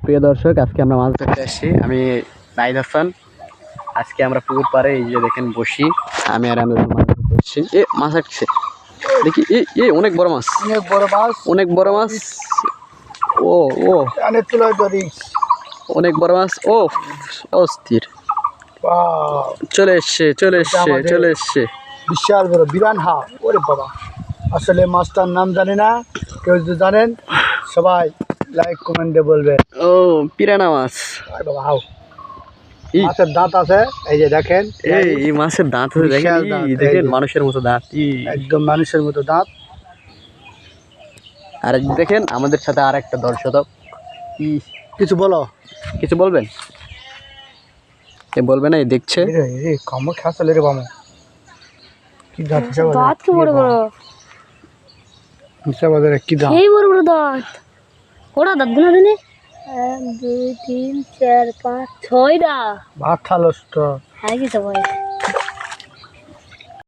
প্রিয় দর্শক, আজকে আমরা মাছ ধরতে আসছি। আমি নাইদ হাসান। আজকে আমরা পুকুর পাড়ে এই যে দেখেন বসি, আমি আর আমরা মাছ ধরছি। এ মাছ আসছে দেখি, এ অনেক বড় মাছ, অনেক বড় মাছ, অনেক বড় মাছ। ও ও অনেক তুলা ধরিস, অনেক বড় মাছ। ও অস্থির, চলে এসছে চলে এসছে চলে এসছে। বিশাল বড় বিরান হা। ওরে বাবা, আসলে মাছটার নাম জানি না, কেউ যদি জানেন সবাই লাইক কমেন্টে বলবেন। ও পিরানা মাছ। বাবা হাও, মাছের দাঁত আছে, এই যে দেখেন, এই মাছের দাঁত আছে, দেখেন দেখেন মানুষের মতো দাঁত, একদম মানুষের মতো দাঁত। আর দেখেন আমাদের সাথে আর একটা দর্শক। কিছু বলো, কিছু বলবেন? এ বলবে না, এই দেখছে। কামড় খাসলে রে বামু, কি দাঁত দাঁত কি বড় বড়, হিসাব বাজারে কি দাঁত, এই বড় বড় দাঁত। ওরা দাঁত গুলো দিনে 1 2 3 4 5 6টা ভাত খালস তো। হ্যাঁ কি সবাই